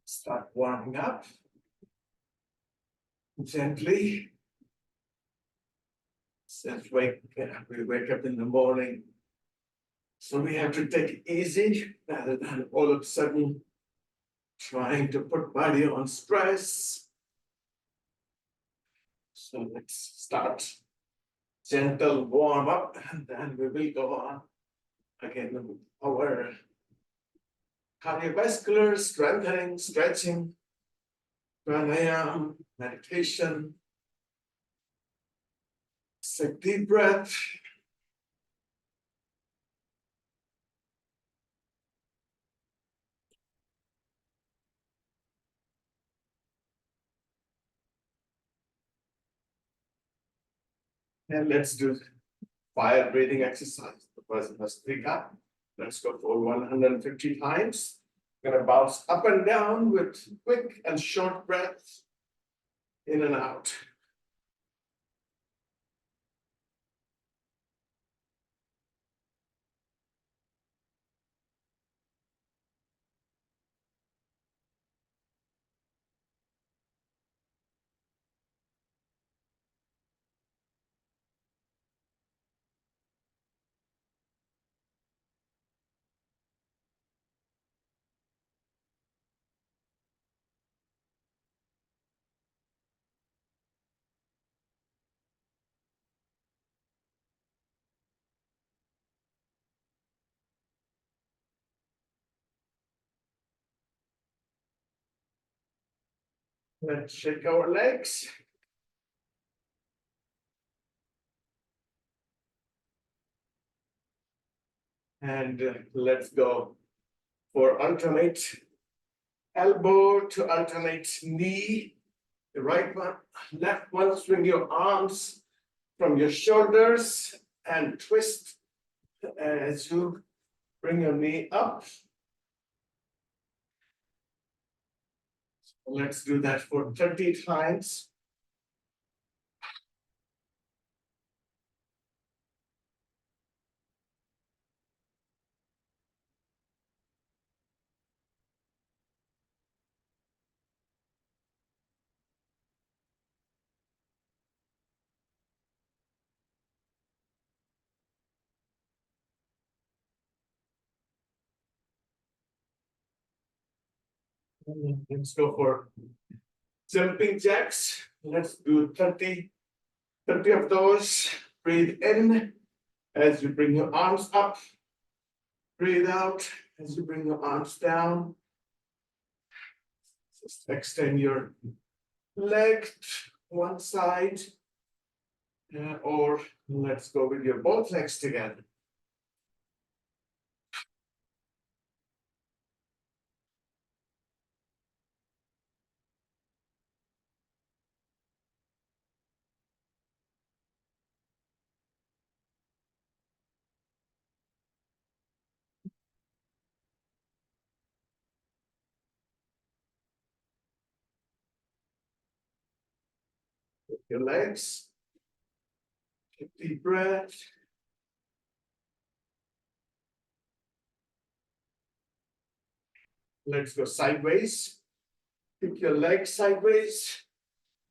Start warming up gently. Since we wake up in the morning, so we have to take it easy rather than all of a sudden trying to put body on stress. So let's start gentle warm up, and then we will go on again with our cardiovascular strengthening, stretching, pranayama, meditation. Take deep breath. And let's do fire breathing exercise. The person must pick up. Let's go for 150 times. Gonna bounce up and down with quick and short breaths, in and out. Let's shake our legs. And let's go for alternate elbow to alternate knee. The right one, left one, swing your arms from your shoulders and twist as you bring your knee up. Let's do that for 30 times. Let's go for jumping jacks. Let's do 30 of those. Breathe in as you bring your arms up. Breathe out as you bring your arms down. Just extend your leg one side, or let's go with your both legs together. With your legs. Take deep breath. Let's go sideways. Pick your legs sideways.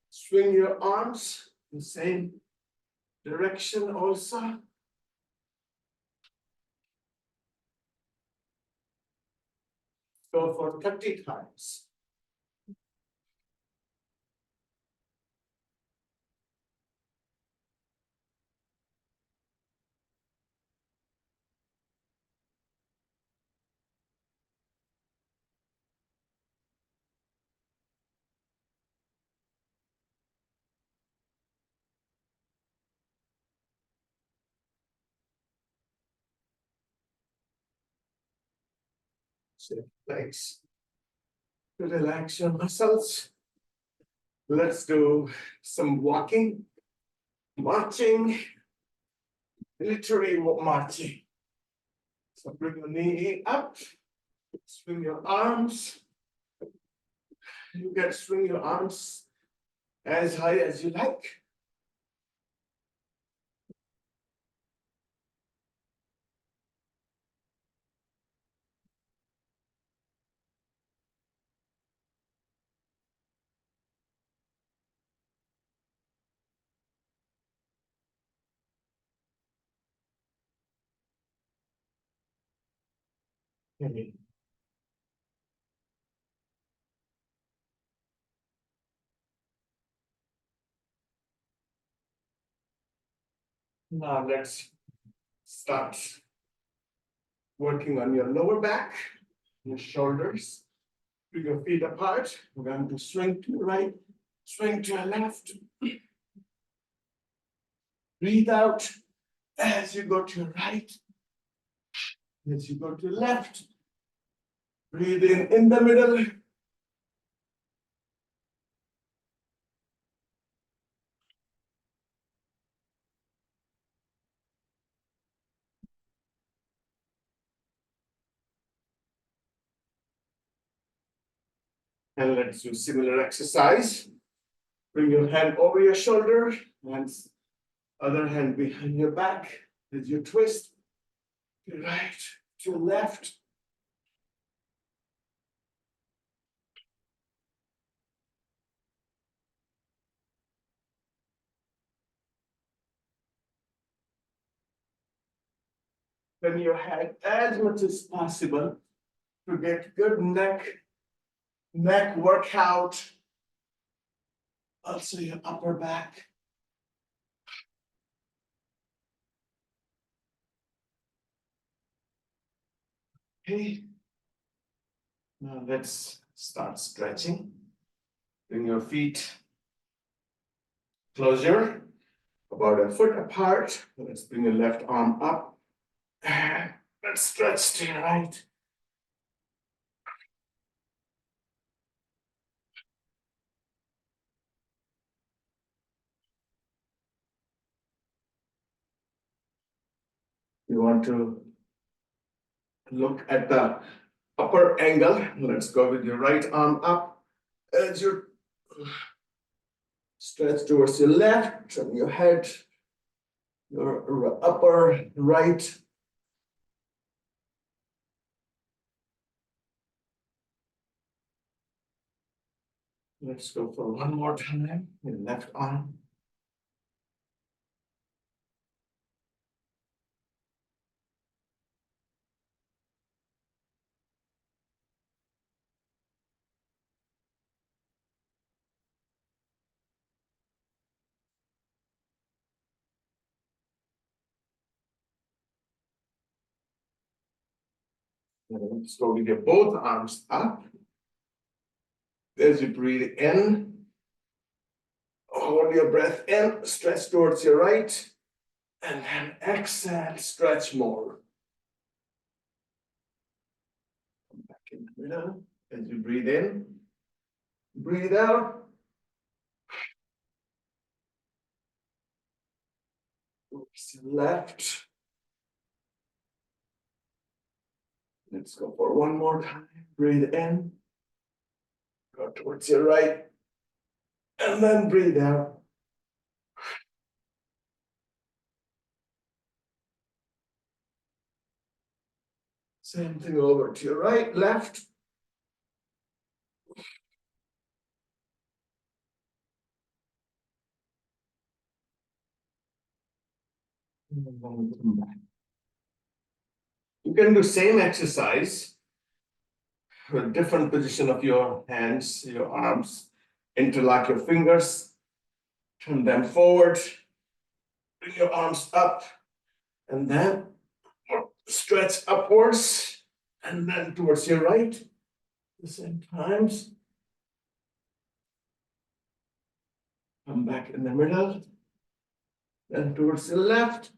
Swing your arms in the same direction also. Go for 30 times. Legs to relax your muscles. Let's do some walking, marching, literally marching. So bring your knee up, swing your arms. You can swing your arms as high as you like. Okay. Now let's start working on your lower back, your shoulders. Bring your feet apart. We're going to swing to the right, swing to the left. Breathe out as you go to your right, as you go to the left. Breathe in the middle. And let's do similar exercise. Bring your hand over your shoulder and other hand behind your back as you twist to right, to left. Bend your head as much as possible to get good neck workout. Also your upper back. Okay. Now let's start stretching. Bring your feet closer, about a foot apart. Let's bring your left arm up. Let's stretch to your right. You want to look at the upper angle. Let's go with your right arm up as you stretch towards your left, turn your head, your upper right. Let's go for one more time. Your left arm. Let's go with your both arms up. As you breathe in, hold your breath in, stretch towards your right, and then exhale, stretch more. Come back in the middle. As you breathe in, breathe out. Towards your left. Let's go for one more time. Breathe in, go towards your right, and then breathe out. Same thing over to your right, left. And then come back. You can do same exercise with different position of your hands, your arms. Interlock your fingers, turn them forward, bring your arms up, and then stretch upwards, and then towards your right, at the same times. Come back in the middle, then towards the left.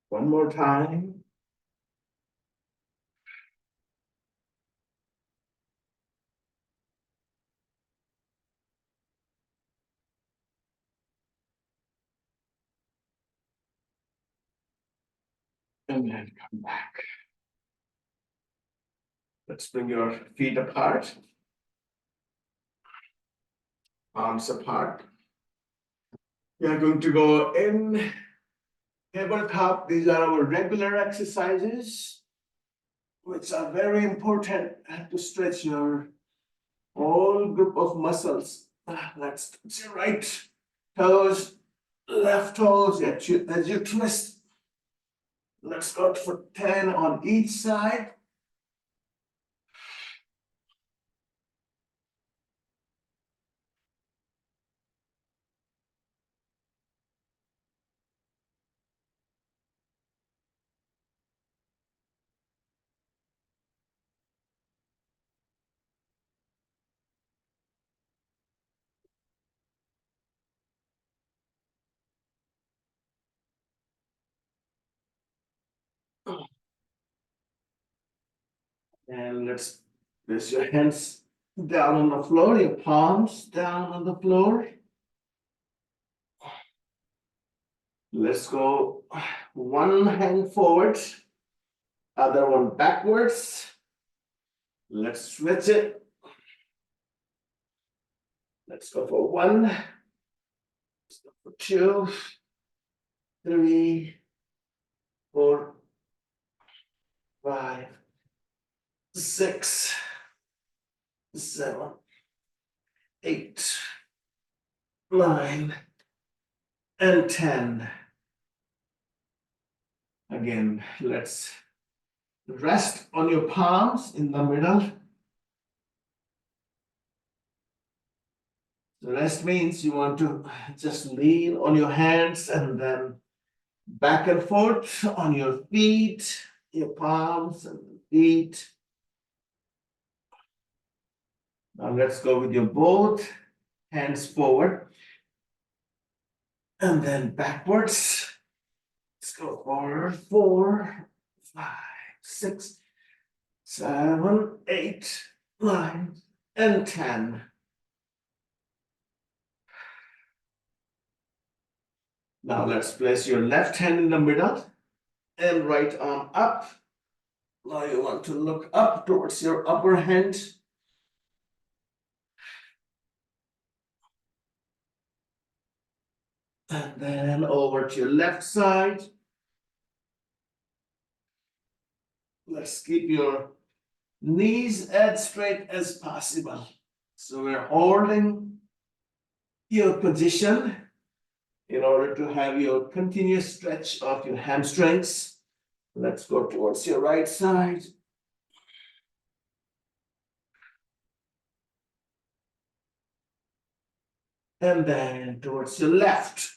One more time. And then come back. Let's bring your feet apart. Arms apart. We are going to go in tabletop. These are our regular exercises, which are very important to stretch your whole group of muscles Let's touch your right toes, left toes as you twist. Let's go for 10 on each side. And let's place your hands down on the floor, your palms down on the floor. Let's go one hand forward, other one backwards. Let's switch it. Let's go for 1, let's go for 2, 3, 4, 5, 6, 7, 8, 9, and 10. Again, let's rest on your palms in the middle. The rest means you want to just lean on your hands and then back and forth on your feet, your palms and feet. Now let's go with your both hands forward and then backwards. Let's go for 4, 5, 6, 7, 8, 9, and 10. Now let's place your left hand in the middle and right arm up. Now you want to look up towards your upper hand. And then over to your left side. Let's keep your knees as straight as possible. So we're holding your position in order to have your continuous stretch of your hamstrings. Let's go towards your right side. And then towards your left.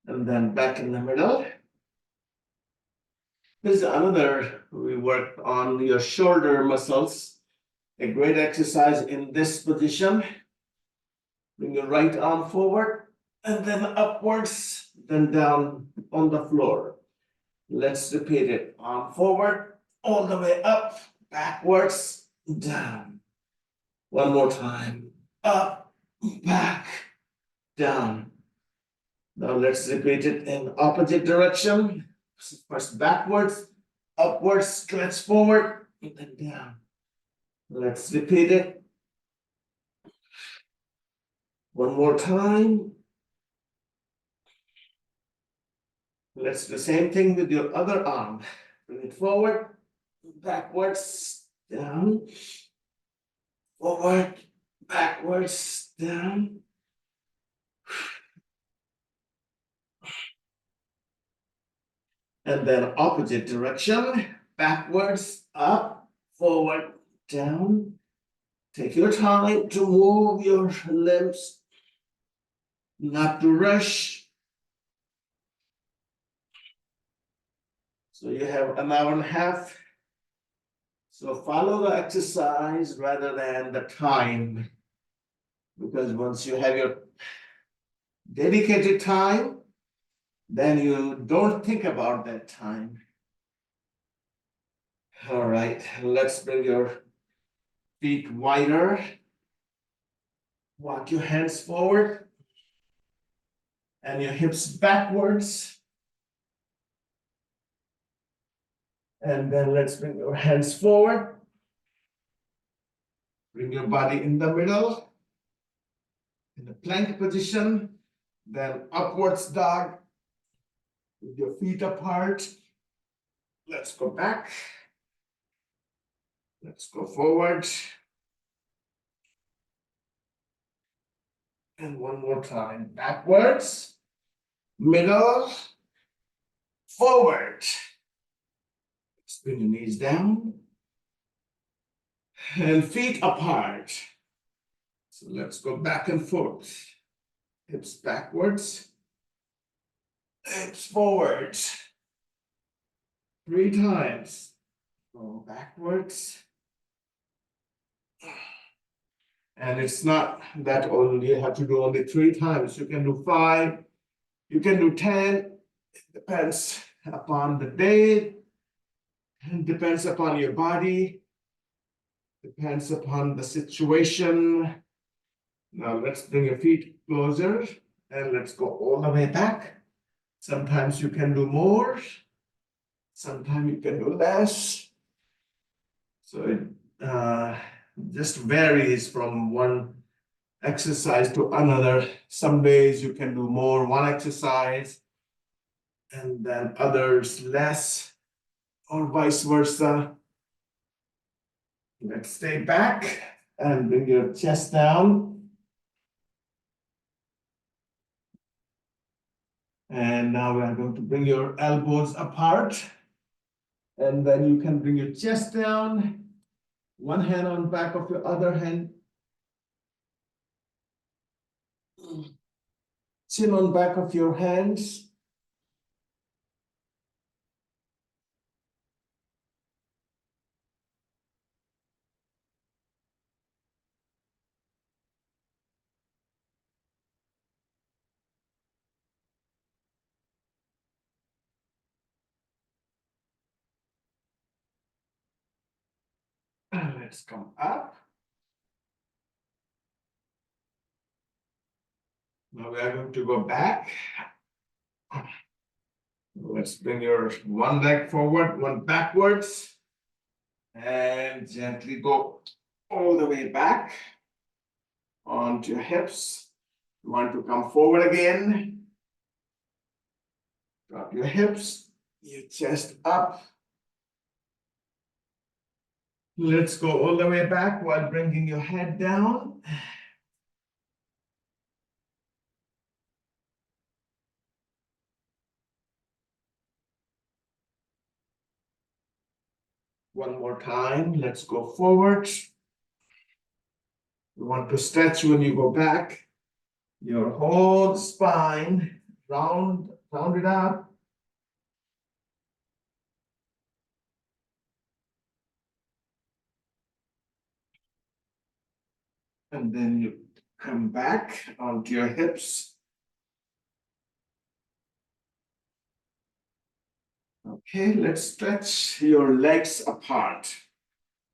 And then back in the middle. This is another, we worked on your shoulder muscles. A great exercise in this position. Bring your right arm forward and then upwards, then down on the floor. Let's repeat it. Arm forward, all the way up, backwards, down. One more time. Up, back, down. Now let's repeat it in opposite direction. First backwards, upwards, stretch forward, and then down. Let's repeat it. One more time. Let's do the same thing with your other arm. Bring it forward, backwards, down, forward, backwards, down. And then opposite direction, backwards, up, forward, down. Take your time to move your limbs, not to rush. So you have an hour and a half. So follow the exercise rather than the time. Because once you have your dedicated time, then you don't think about that time. All right, let's bring your feet wider. Walk your hands forward and your hips backwards. And then let's bring your hands forward. Bring your body in the middle, in the plank position, then upwards dog with your feet apart. Let's go back. Let's go forward. And one more time. Backwards, middle, forward. Let's bring your knees down. And feet apart. So let's go back and forth. Hips backwards. Hips forward. 3 times. Go backwards. And it's not that only, you have to do only 3 times. You can do 5, you can do 10. It depends upon the day, and depends upon your body, depends upon the situation. Now let's bring your feet closer and let's go all the way back. Sometimes you can do more, sometimes you can do less. So it just varies from one exercise to another. Some days you can do more one exercise and then others less, or vice versa. Let's stay back and bring your chest down. And now we are going to bring your elbows apart. And then you can bring your chest down. One hand on back of your other hand. Chin on back of your hands. And let's come up. Now we are going to go back. Let's bring your one leg forward, one backwards. And gently go all the way back onto your hips. You want to come forward again. Drop your hips, your chest up. Let's go all the way back while bringing your head down. One more time. Let's go forward. You want to stretch when you go back. Your whole spine, round it up. And then you come back onto your hips. Okay, let's stretch your legs apart.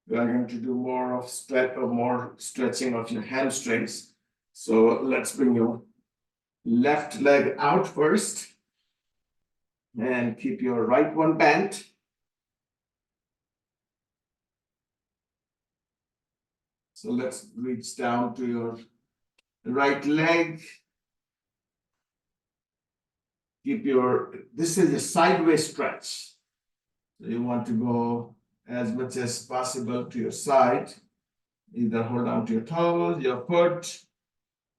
We are going to do more stretching of your hamstrings. So let's bring your left leg out first and keep your right one bent. So let's reach down to your right leg. This is a sideways stretch. So you want to go as much as possible to your side. Either hold on to your toes, your foot,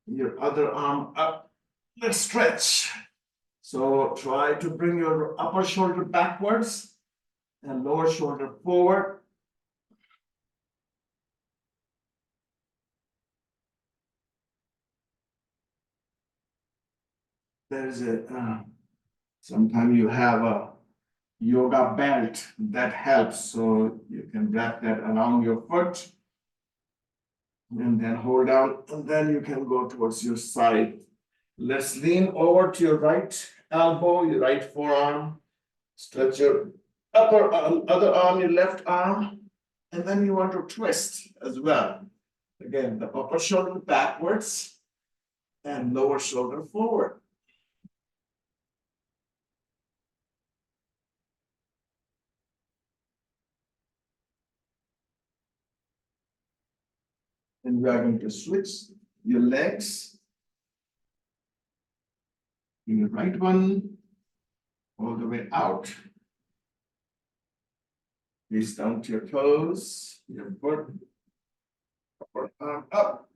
your other arm up. Let's stretch. So try to bring your upper shoulder backwards and lower shoulder forward. Sometimes you have a yoga belt that helps. So you can wrap that around your foot and then hold down, and then you can go towards your side. Let's lean over to your right elbow, your right forearm. Stretch your other arm, your left arm, and then you want to twist as well. Again, the upper shoulder backwards and lower shoulder forward. And we are going to switch your legs. Bring your right one all the way out. Reach down to your toes, your foot, upper arm up.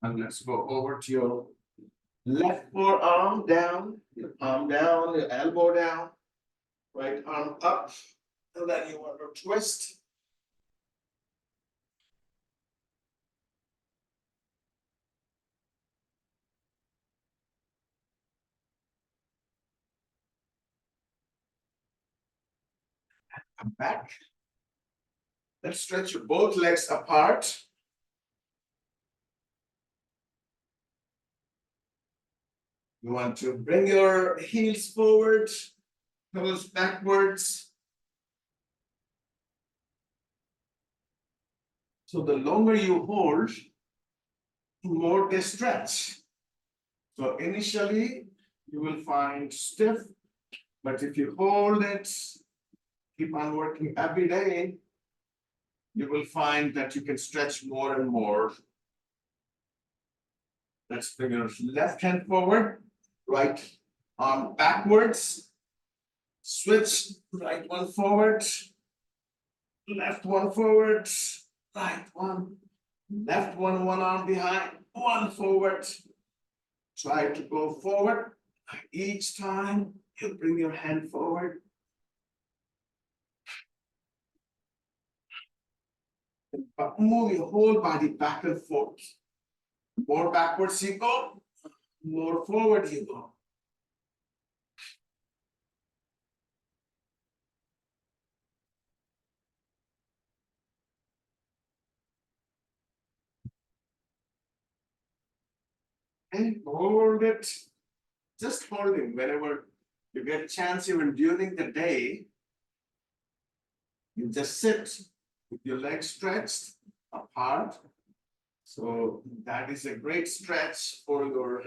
And let's go over to your left forearm down, your palm down, your elbow down, right arm up, and then you want to twist. Come back. Let's stretch your both legs apart. You want to bring your heels forward, toes backwards. So the longer you hold, the more they stretch. So initially, you will find stiff, but if you hold it, keep on working every day, you will find that you can stretch more and more. Let's bring your left hand forward, right arm backwards. Switch, right one forward, left one forward, right one, left one, one arm behind, one forward. Try to go forward. Each time you bring your hand forward. Move your whole body back and forth. More backwards you go, more forward you go. And hold it. Just holding whenever you get a chance, even during the day, you just sit with your legs stretched apart. So that is a great stretch for your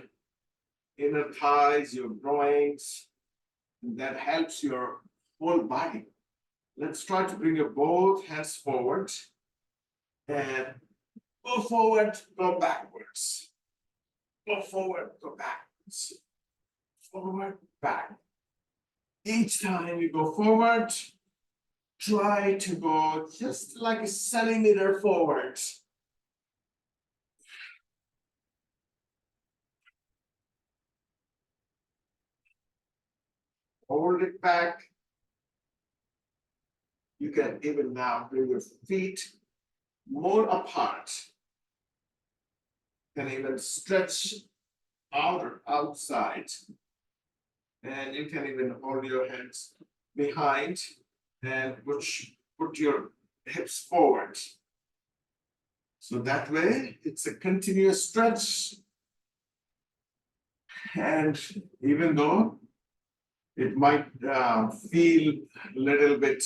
inner thighs, your groins. And that helps your whole body. Let's try to bring your both hands forward and go forward, go backwards. Go forward, go backwards. Forward, back. Each time you go forward, try to go just like a centimeter forward. Hold it back. You can even now bring your feet more apart. You can even stretch out or outside. And you can even hold your hands behind and put your hips forward. So that way, it's a continuous stretch. And even though it might feel a little bit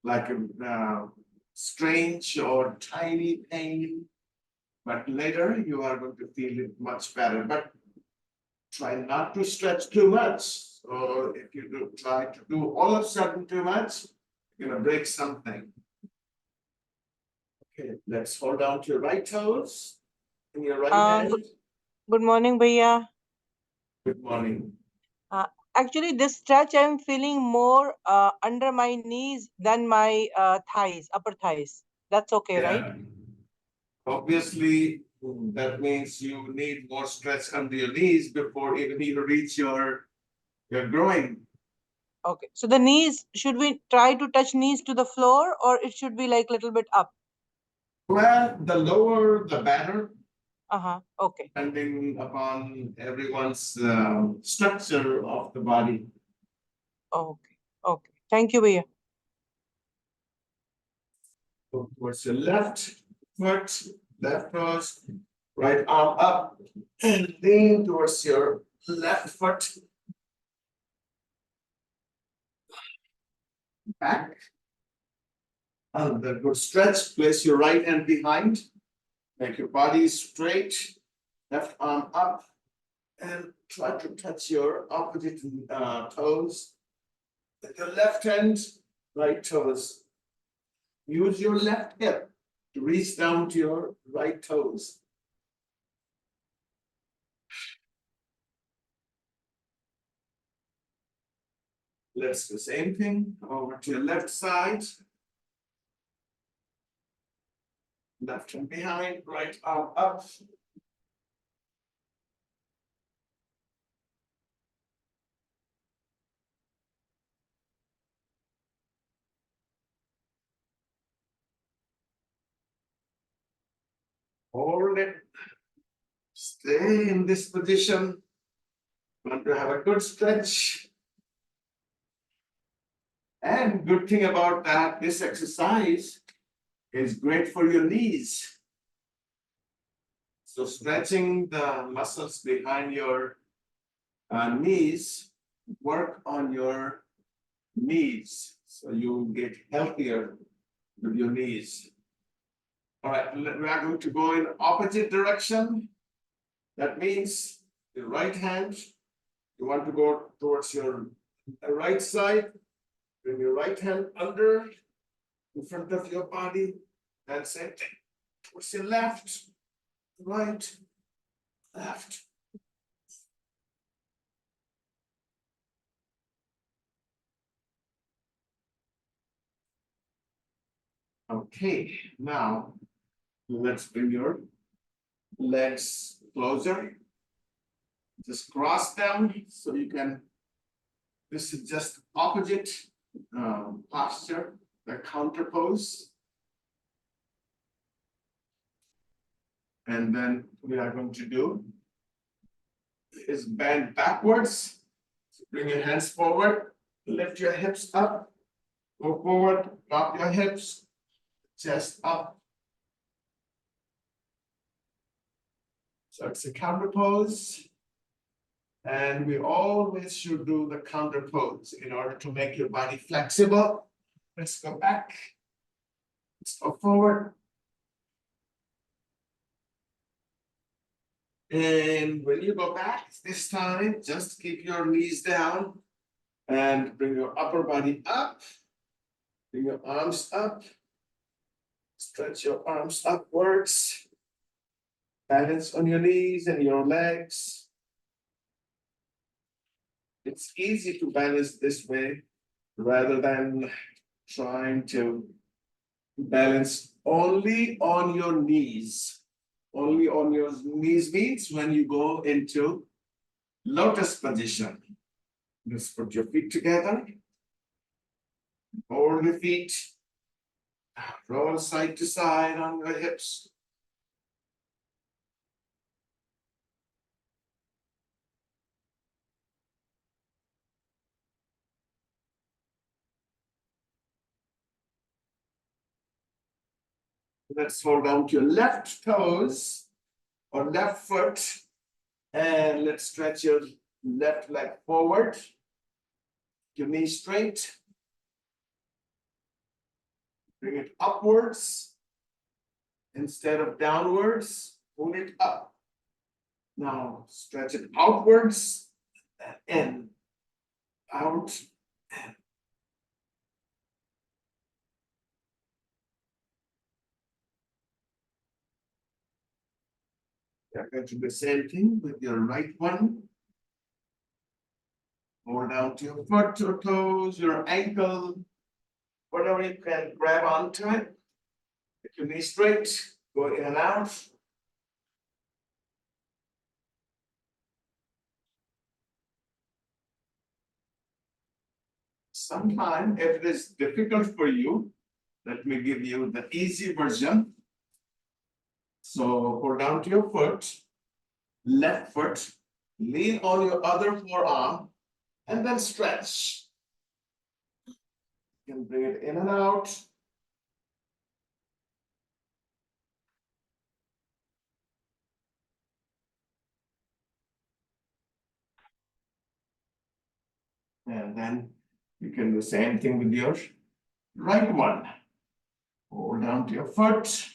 like a strange or tiny pain, but later you are going to feel it much better. But try not to stretch too much. So if you do try to do all of a sudden too much, you're gonna break something. Okay, let's hold down to your right toes in your right hand. Good morning, Bhaiya. Good morning. Actually, this stretch I'm feeling more under my knees than my thighs, upper thighs. That's okay, right? Yeah. Obviously, that means you need more stretch under your knees before even you reach your groin. Okay. So the knees, should we try to touch knees to the floor or it should be like a little bit up? Well, the lower, the better, Okay. depending upon everyone's structure of the body. Okay. Okay. Thank you, Bhaiya. Go towards your left foot, left toes, right arm up, and lean towards your left foot. Back. Another good stretch. Place your right hand behind. Make your body straight. Left arm up. And try to touch your opposite toes. With your left hand, right toes. use your left hip to reach down to your right toes. Let's do the same thing over to your left side. Left hand behind, right arm up. Hold it. Stay in this position. Want to have a good stretch. And good thing about that, this exercise is great for your knees. So stretching the muscles behind your knees, work on your knees. So you get healthier with your knees. All right, we are going to go in opposite direction. That means the right hand, you want to go towards your right side. Bring your right hand under in front of your body. And same thing. Towards your left, right, left. Okay, now let's bring your legs closer. Just cross them so you can. This is just opposite posture, the counter pose. And then we are going to do is bend backwards. So bring your hands forward, lift your hips up, go forward, drop your hips, chest up. So it's a counter pose. And we always should do the counter pose in order to make your body flexible. Let's go back. Let's go forward. And when you go back this time, just keep your knees down and bring your upper body up. Bring your arms up. Stretch your arms upwards. Balance on your knees and your legs. It's easy to balance this way rather than trying to balance only on your knees. Only on your knees means when you go into lotus position. Just put your feet together. Hold your feet. Roll side to side on your hips. Let's hold down to your left toes or left foot. And let's stretch your left leg forward. Your knee straight. Bring it upwards instead of downwards. Pull it up. Now stretch it outwards and out. And you're going to do the same thing with your right one. Hold down to your foot or toes, your ankle, whatever you can grab onto it. Get your knee straight, go in and out. Sometimes, if it is difficult for you, let me give you the easy version. So hold down to your foot, left foot, lean on your other forearm, and then stretch. You can bring it in and out. And then you can do the same thing with your right one. Hold down to your foot,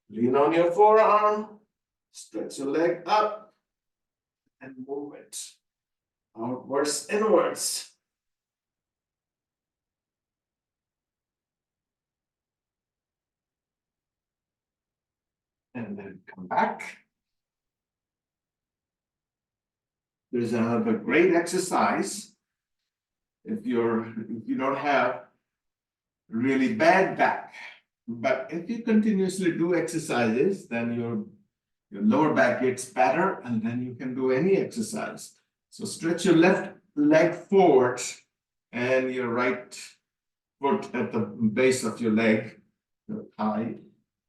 lean on your forearm, stretch your leg up, and move it outwards, inwards. And then come back. There's another great exercise. If you don't have really bad back, but if you continuously do exercises, then your lower back gets better, and then you can do any exercise. So stretch your left leg forward and your right foot at the base of your leg, your thigh,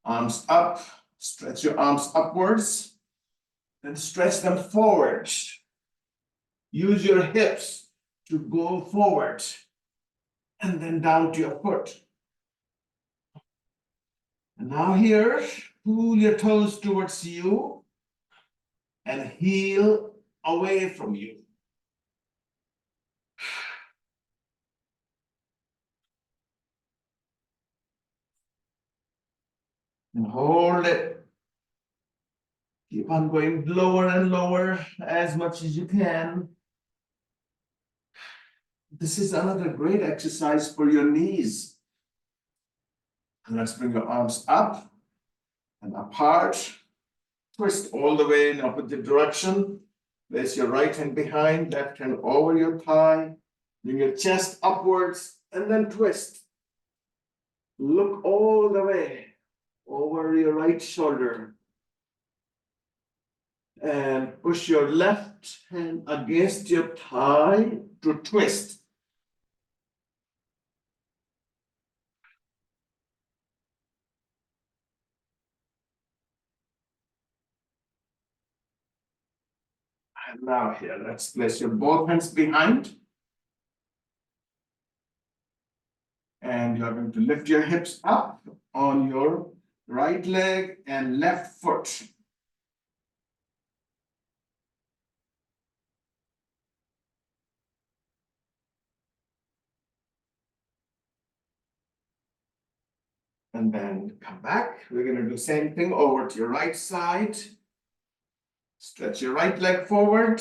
arms up, stretch your arms upwards, and stretch them forward. Use your hips to go forward and then down to your foot. And now here, pull your toes towards you and heel away from you. And hold it. Keep on going lower and lower as much as you can. This is another great exercise for your knees. And let's bring your arms up and apart. Twist all the way in opposite direction. Place your right hand behind, left hand over your thigh. Bring your chest upwards and then twist. Look all the way over your right shoulder. And push your left hand against your thigh to twist. And now here, let's place your both hands behind. And you're going to lift your hips up on your right leg and left foot. And then come back. We're going to do the same thing over to your right side. Stretch your right leg forward.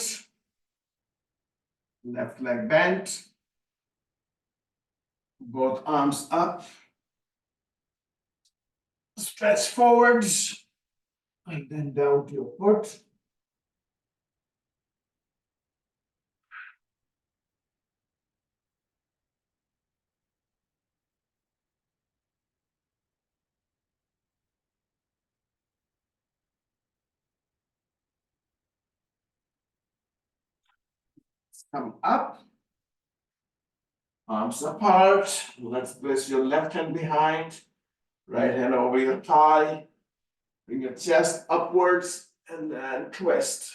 Left leg bent. Both arms up. Stretch forward. And then down to your foot. Come up. Arms apart. Let's place your left hand behind. Right hand over your thigh. Bring your chest upwards and then twist.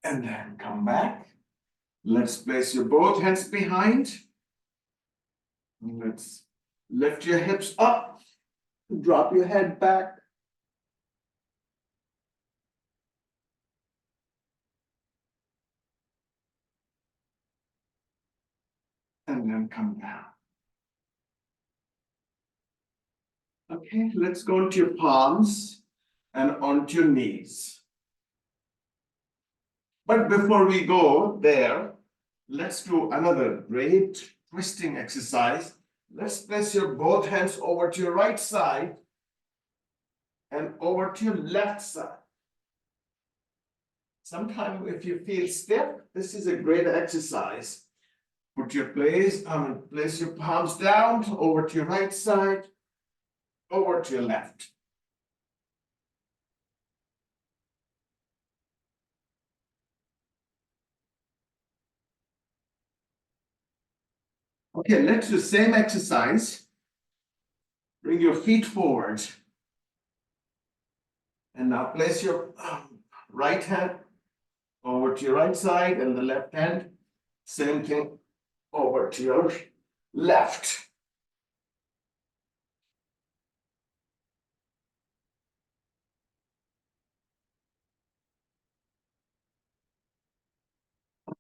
And then come back. Let's place your both hands behind. Let's lift your hips up. Drop your head back. And then come down. Okay, let's go into your palms and onto your knees. But before we go there, let's do another great twisting exercise. Let's place your both hands over to your right side and over to your left side. Sometimes if you feel stiff, this is a great exercise. Place your palms down over to your right side, over to your left. Okay, let's do the same exercise. Bring your feet forward. And now place your right hand over to your right side and the left hand. Same thing over to your left.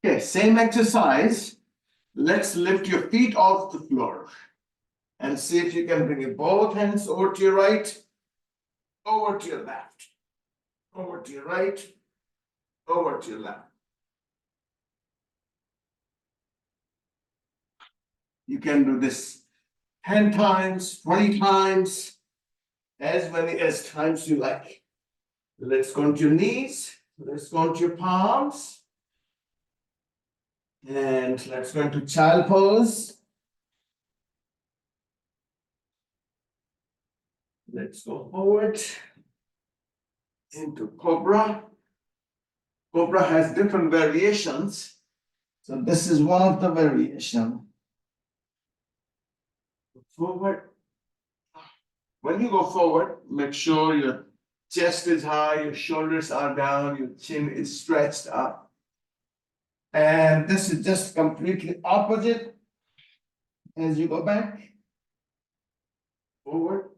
Okay, same exercise. Let's lift your feet off the floor and see if you can bring your both hands over to your right, over to your left, over to your right, over to your left. You can do this 10 times, 20 times, as many as times you like. Let's go onto your knees. Let's go onto your palms. And let's go into child pose. Let's go forward into cobra. Cobra has different variations. So this is one of the variations. Forward. When you go forward, make sure your chest is high, your shoulders are down, your chin is stretched up. And this is just completely opposite as you go back. Forward.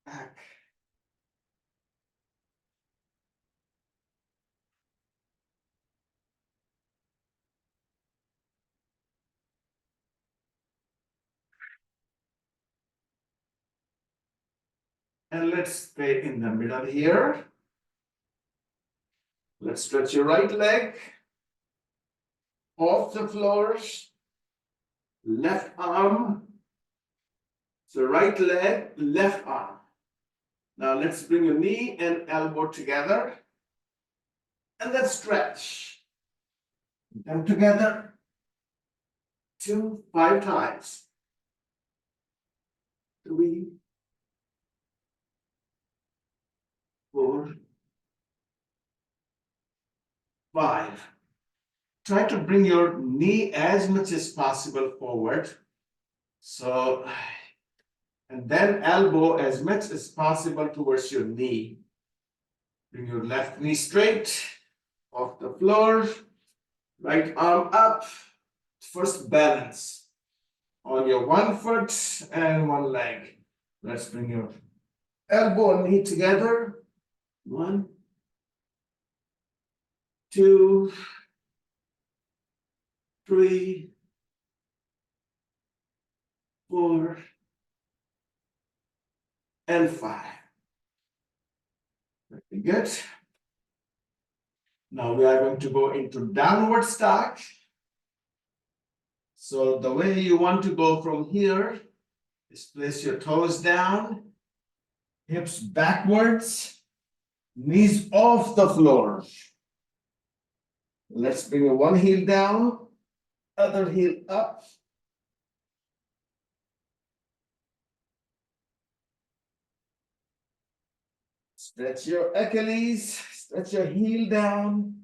Back. And let's stay in the middle here. Let's stretch your right leg off the floor, left arm. So right leg, left arm. Now let's bring your knee and elbow together. And let's stretch. Them together. 2, 5 times. 3, 4, 5. Try to bring your knee as much as possible forward. So, and then elbow as much as possible towards your knee. Bring your left knee straight off the floor. Right arm up. First balance on your one foot and one leg. Let's bring your elbow and knee together. 1, 2, 3, 4, and 5. Very good. Now we are going to go into downward dog. So the way you want to go from here is place your toes down, hips backwards, knees off the floor. Let's bring your one heel down, other heel up. Stretch your Achilles, stretch your heel down.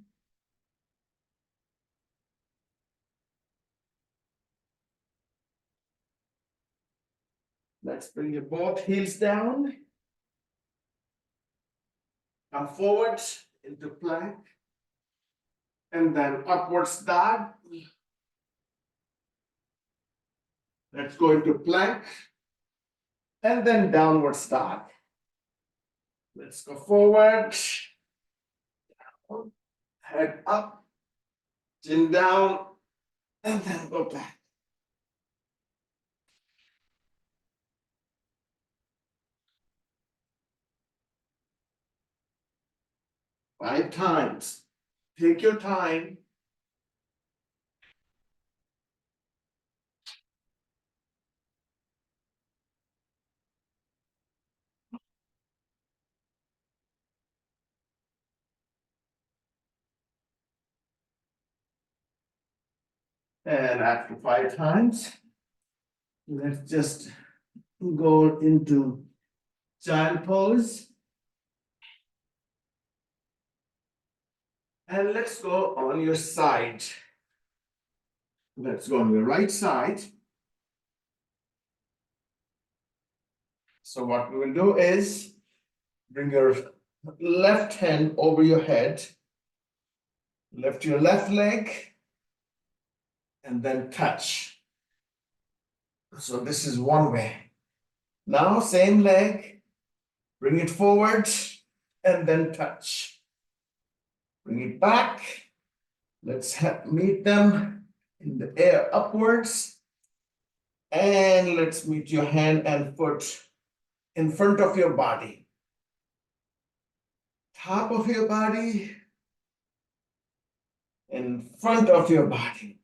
Let's bring your both heels down. Come forward into plank. And then upwards dog. Let's go into plank. And then downward dog. Let's go forward. Head up. Chin down. And then go back. Five times. Take your time. And after 5 times, let's just go into child pose. And let's go on your side. Let's go on your right side. So what we will do is bring your left hand over your head, lift your left leg, and then touch. So this is one way. Now same leg, bring it forward, and then touch. Bring it back. Let's meet them in the air upwards. And let's meet your hand and foot in front of your body. Top of your body. in front of your body.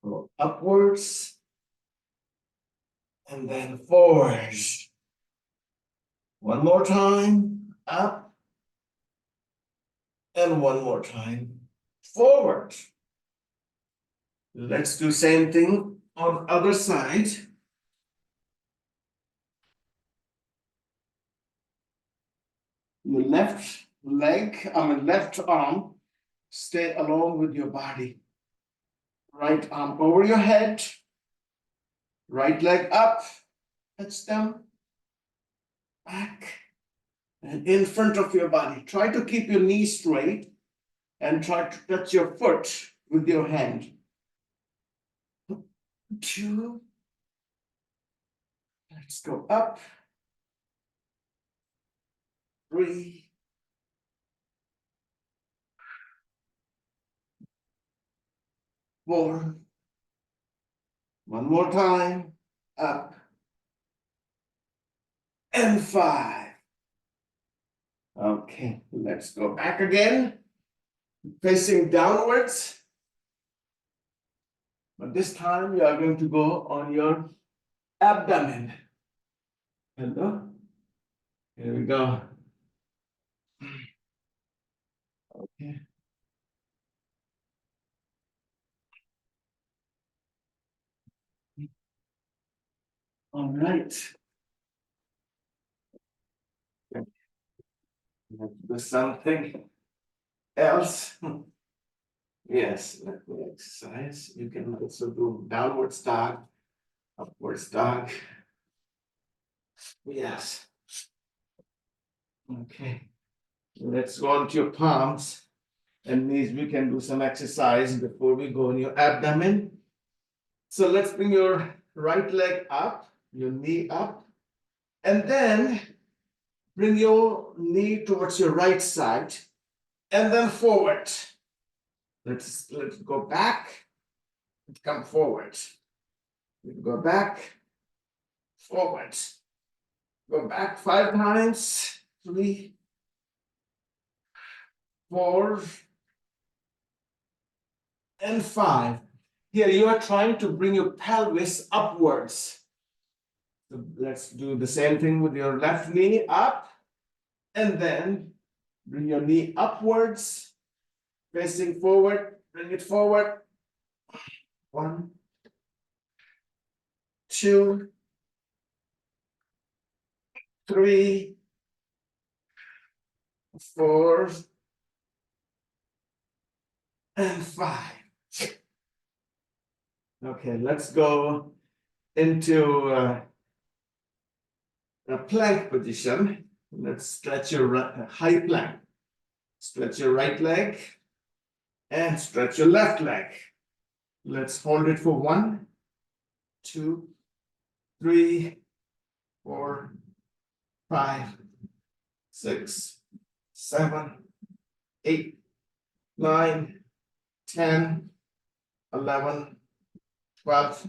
Go upwards and then forwards. One more time, up, and one more time, forward. Let's do same thing on other side. Your left leg, left arm, stay along with your body. Right arm over your head, right leg up, touch them, back, and in front of your body. Try to keep your knee straight and try to touch your foot with your hand. 2. Let's go up. 3. 4. One more time. Up. And 5. Okay, let's go back again. Facing downwards. But this time you are going to go on your abdomen. Hello? Here we go. Okay. All right. Let's do something else. Yes, let me exercise. You can also do downward dog, upward dog. Yes. Okay. Let's go on to your palms and knees. We can do some exercise before we go on your abdomen. So let's bring your right leg up, your knee up, and then bring your knee towards your right side and then forward. Let's go back and come forward. Go back, forward. Go back 5 times. 3, 4, and 5. Here you are trying to bring your pelvis upwards. So let's do the same thing with your left knee up, and then bring your knee upwards, facing forward, bring it forward. 1, 2, 3, 4, and 5. Okay, let's go into a plank position. Let's stretch your high plank. Stretch your right leg and stretch your left leg. Let's hold it for 1, 2, 3, 4, 5, 6, 7, 8, 9, 10, 11, 12,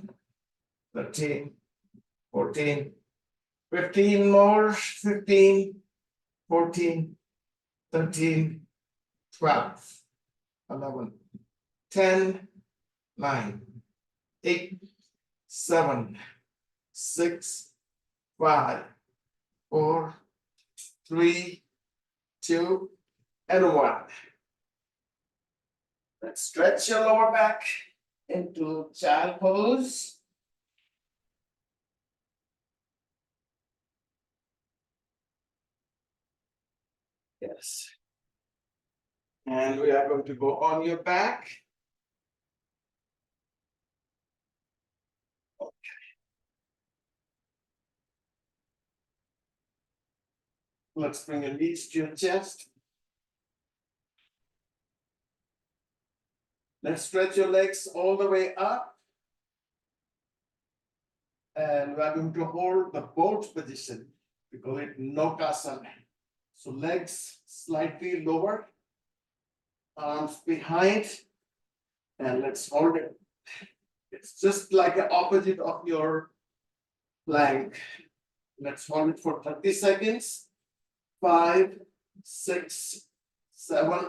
13, 14, 15 more, 15, 14, 13, 12, 11, 10, 9, 8, 7, 6, 5, 4, 3, 2, and 1. Let's stretch your lower back into child pose. Yes. And we are going to go on your back. Okay. Let's bring your knees to your chest. Let's stretch your legs all the way up. And we are going to hold the boat position. We call it Nokasana. So legs slightly lower, arms behind, and let's hold it. It's just like the opposite of your plank. Let's hold it for 30 seconds. 5, 6, 7,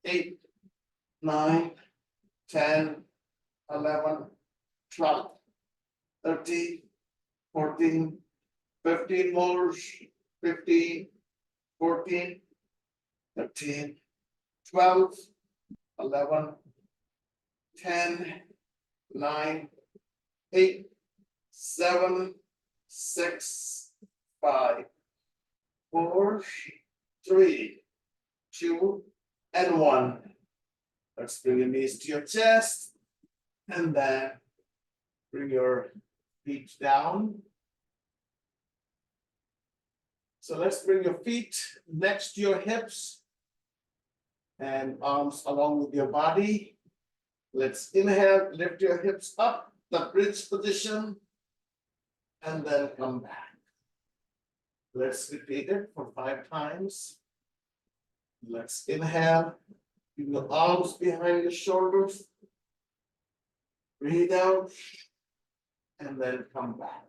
8, 9, 10, 11, 12, 13, 14, 15 more, 15, 14, 13, 12, 11, 10, 9, 8, 7, 6, 5, 4, 3, 2, and 1. Let's bring your knees to your chest and then bring your feet down. So let's bring your feet next to your hips and arms along with your body. Let's inhale, lift your hips up, the bridge position, and then come back. Let's repeat it for 5 times. Let's inhale, bring your arms behind your shoulders. Breathe out, and then come back.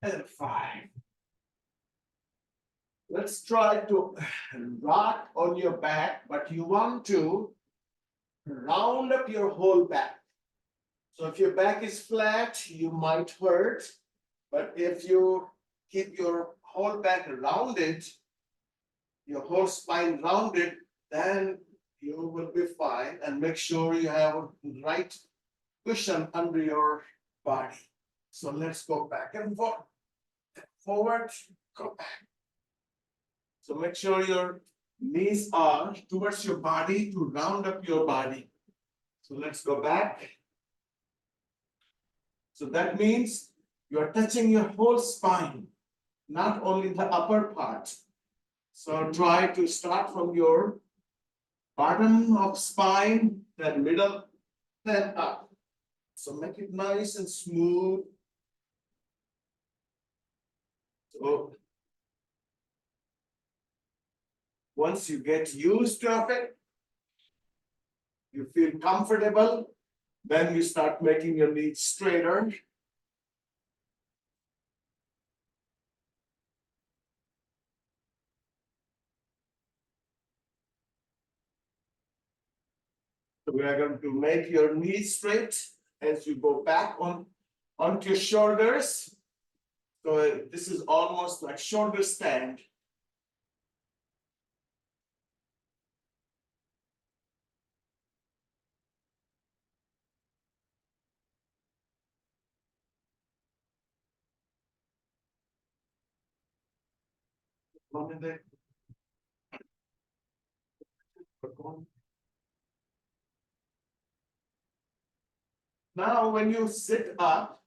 And 5. Let's try to rock on your back, but you want to round up your whole back. So if your back is flat, you might hurt, but if you keep your whole back rounded, your whole spine rounded, then you will be fine. And make sure you have a right cushion under your body. So let's go back and forward, go back. So make sure your knees are towards your body to round up your body. So let's go back. So that means you're touching your whole spine, not only the upper part. So try to start from your bottom of spine, then middle, then up. So make it nice and smooth. So once you get used to it, you feel comfortable, then you start making your knees straighter. So we are going to make your knees straight as you go back onto your shoulders. So this is almost like shoulder stand. Now, when you sit up,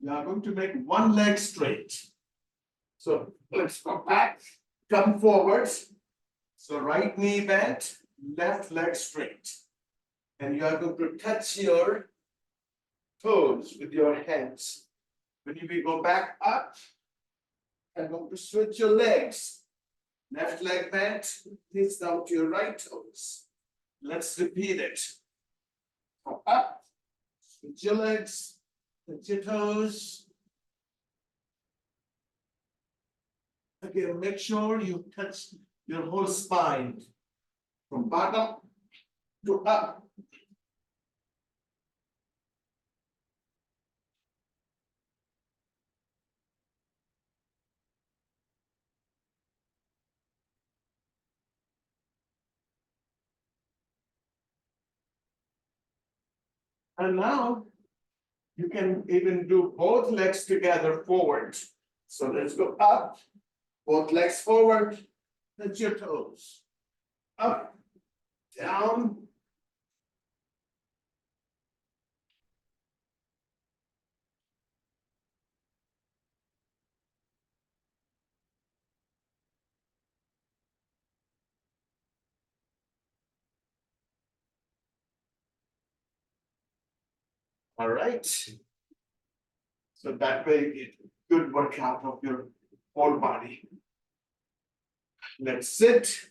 you are going to make one leg straight. So let's go back, come forward. So right knee bent, left leg straight. And you are going to touch your toes with your hands. When you go back up, I'm going to switch your legs. Left leg bent, knees down to your right toes. Let's repeat it. Go up, switch your legs, touch your toes. Again, make sure you touch your whole spine from bottom to up. And now you can even do both legs together forward. So let's go up, both legs forward, touch your toes. Up, down. All right. So that way you get good workout of your whole body. Let's sit.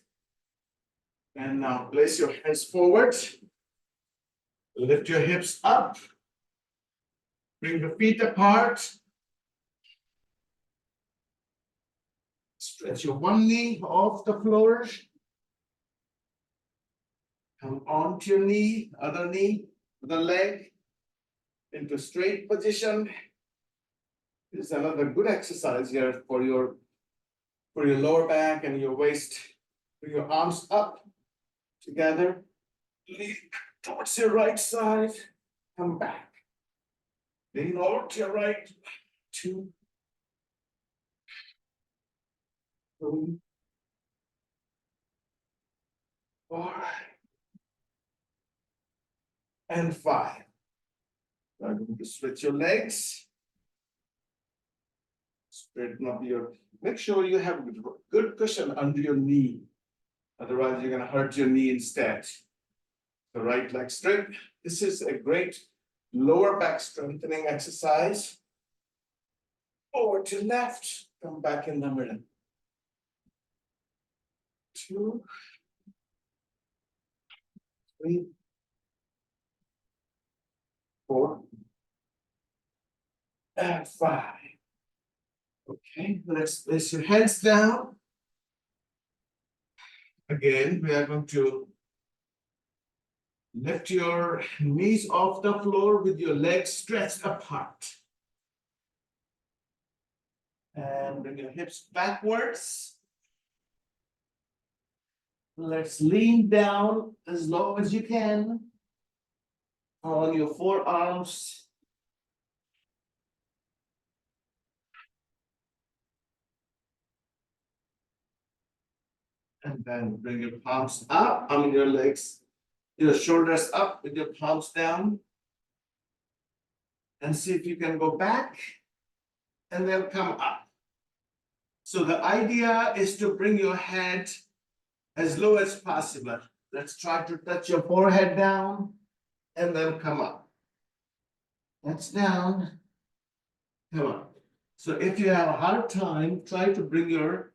And now place your hands forward. Lift your hips up. Bring the feet apart. Stretch your one knee off the floor. Come onto your knee, other leg into straight position. This is another good exercise here for your lower back and your waist. Bring your arms up together. Lean towards your right side. Come back. Lean over to your right. 2, 3, 4, and 5. Now I'm going to switch your legs. Straighten up make sure you have good cushion under your knee. Otherwise, you're going to hurt your knee instead. The right leg straight. This is a great lower back strengthening exercise. Over to left, come back in the middle. 2, 3, 4, and 5. Okay, let's place your hands down. Again, we are going to lift your knees off the floor with your legs stretched apart. And bring your hips backwards. Let's lean down as low as you can on your forearms. And then bring your palms up, your legs, your shoulders up with your palms down. And see if you can go back and then come up. So the idea is to bring your head as low as possible. Let's try to touch your forehead down and then come up. That's down, come up. So if you have a hard time, try to bring your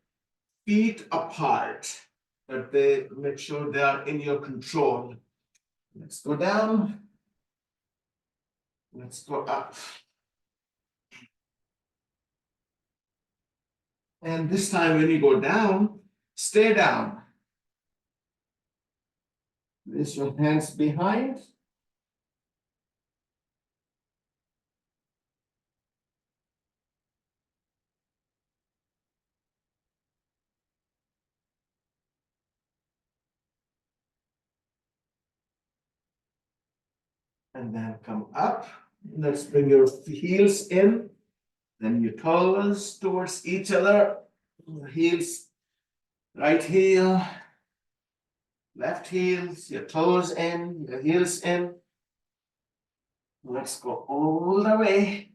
feet apart, but they make sure they are in your control. Let's go down. Let's go up. And this time when you go down, stay down. Place your hands behind. And then come up. Let's bring your heels in. Then your toes towards each other. Heels, right heel, left heels, your toes in, your heels in. Let's go all the way,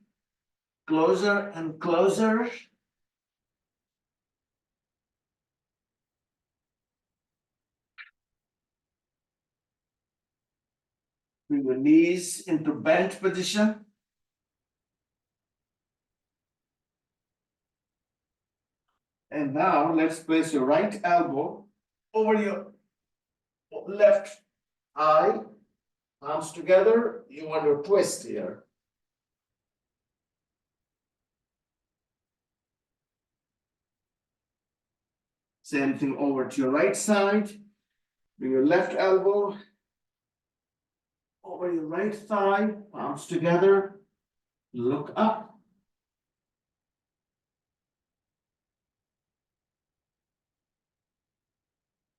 closer and closer. Bring your knees into bent position. And now let's place your right elbow over your left thigh, arms together. You want to twist here. Same thing over to your right side. Bring your left elbow over your right thigh, arms together. Look up.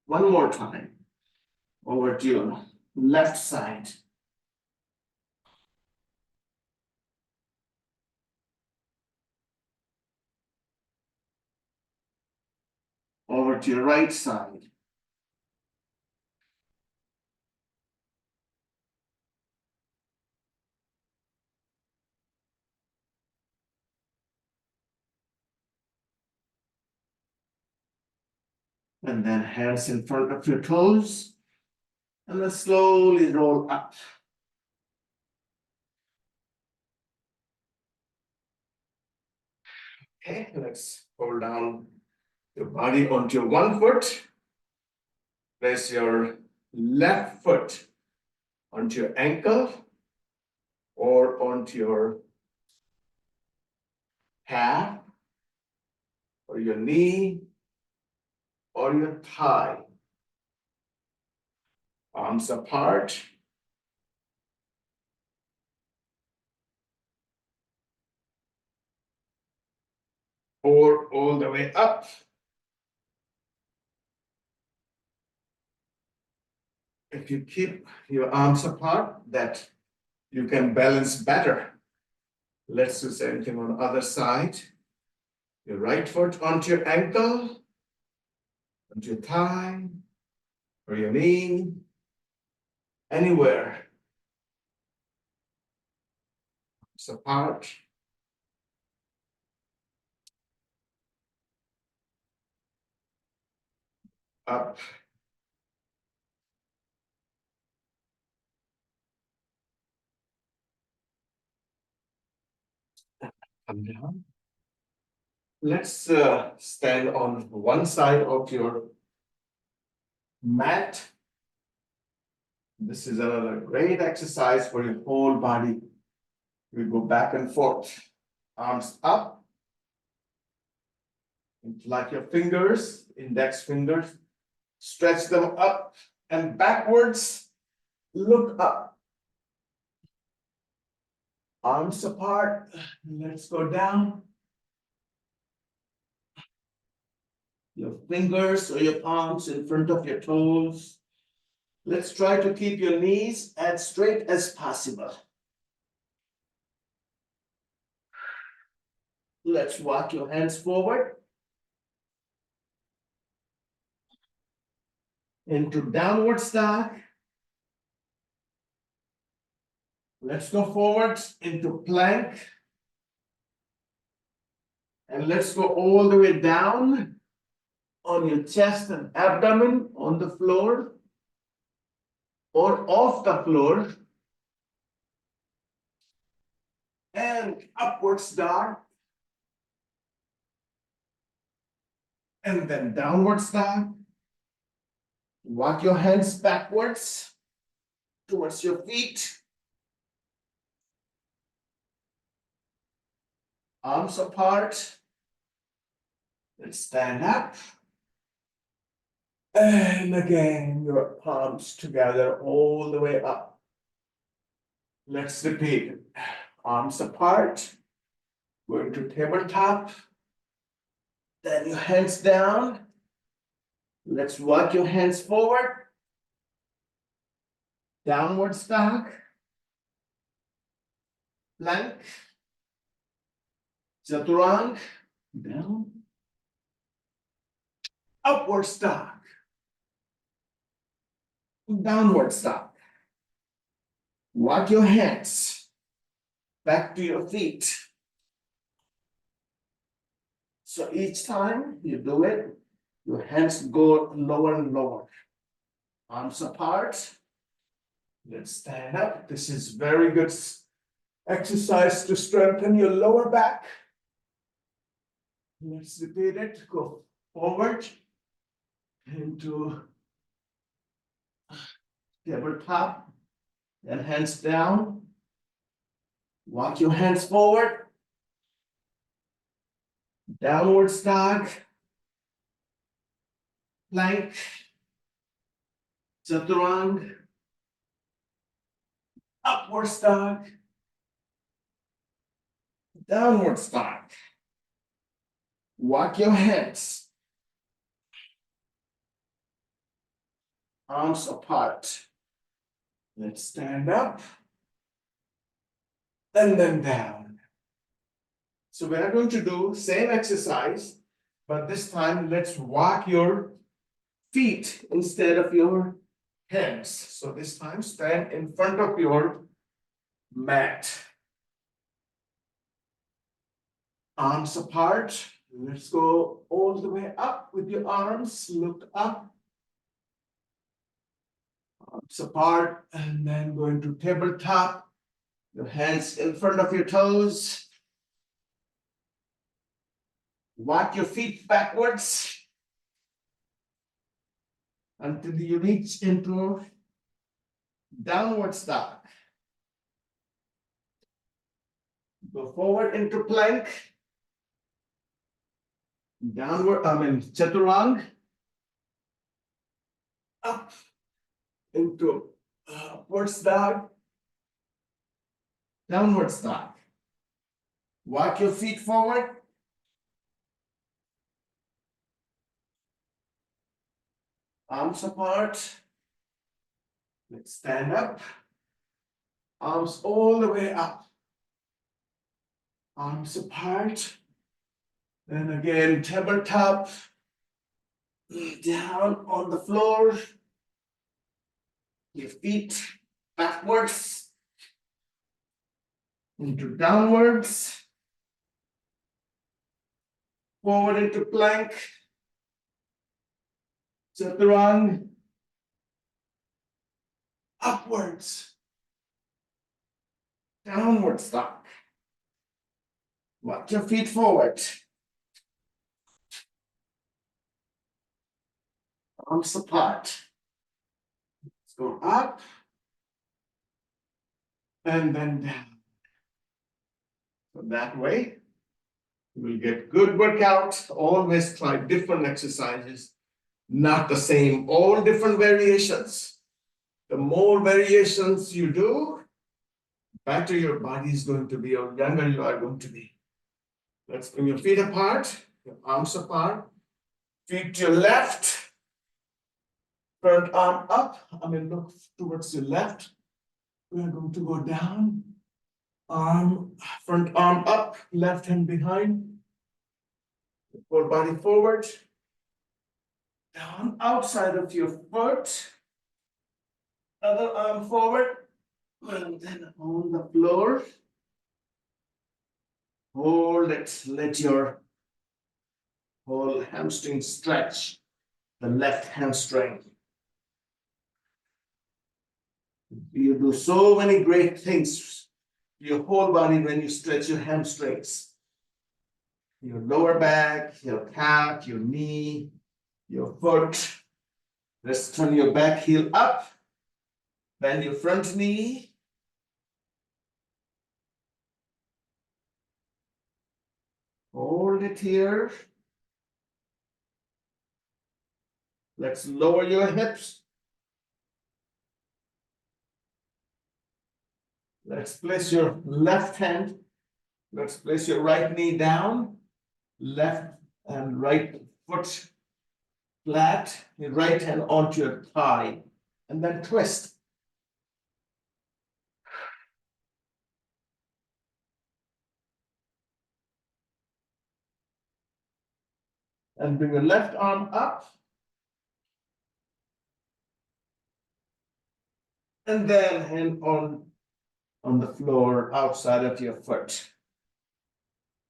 One more time. Over to your left side. Over to your right side. And then hands in front of your toes. And then slowly roll up. Okay, let's hold down your body onto your one foot. Place your left foot onto your ankle or onto your calf or your knee or your thigh. Arms apart. Or all the way up. If you keep your arms apart, that you can balance better. Let's do the same thing on the other side. Your right foot onto your ankle, onto your thigh, or your knee, anywhere. Arms apart. Up. Come down. Let's stand on one side of your mat. This is another great exercise for your whole body. We go back and forth. Arms up. Like your fingers, index fingers. Stretch them up and backwards. Look up. Arms apart. Let's go down. Your fingers or your palms in front of your toes. Let's try to keep your knees as straight as possible. Let's walk your hands forward into downward dog. Let's go forward into plank. And let's go all the way down on your chest and abdomen on the floor or off the floor. And upwards dog. And then downwards dog. Walk your hands backwards towards your feet. Arms apart. Let's stand up. And again, your palms together all the way up. Let's repeat. Arms apart. Going to tabletop. Then your hands down. Let's walk your hands forward. Downward dog. Plank. Chaturanga. Down. Upward dog. Downward dog. Walk your hands back to your feet. So each time you do it, your hands go lower and lower. Arms apart. Let's stand up. This is very good exercise to strengthen your lower back. Let's repeat it. Go forward into tabletop and hands down. Walk your hands forward. Downward dog. Plank. Chaturanga. Upward dog. Downward dog. Walk your hands. Arms apart. Let's stand up. And then down. So we are going to do same exercise, but this time let's walk your feet instead of your hands. So this time stand in front of your mat. Arms apart. Let's go all the way up with your arms. Look up. Arms apart and then going to tabletop. Your hands in front of your toes. Walk your feet backwards until you reach into downward dog. Go forward into plank. Downward, chaturang. Up into upwards dog. Downward dog. Walk your feet forward. Arms apart. Let's stand up. Arms all the way up. Arms apart. And again, tabletop. Down on the floor. Your feet backwards. Into downwards. Forward into plank. Chaturang. Upwards. Downward dog. Walk your feet forward. Arms apart. Let's go up. And then down. So that way, you will get good workout. Always try different exercises, not the same, all different variations. The more variations you do, better your body is going to be, or younger you are going to be. Let's bring your feet apart, your arms apart, feet to your left, front arm up. Look towards your left. We are going to go down, front arm up, left hand behind, whole body forward, down outside of your foot, other arm forward, and then on the floor. Hold it, let your whole hamstring stretch, the left hamstring. You do so many great things to your whole body when you stretch your hamstrings. Your lower back, your calf, your knee, your foot. Let's turn your back heel up, bend your front knee. Hold it here. Let's lower your hips. Let's place your left hand. Let's place your right knee down. Left and right foot flat. Your right hand onto your thigh. And then twist. And bring your left arm up. And then hand on the floor outside of your foot.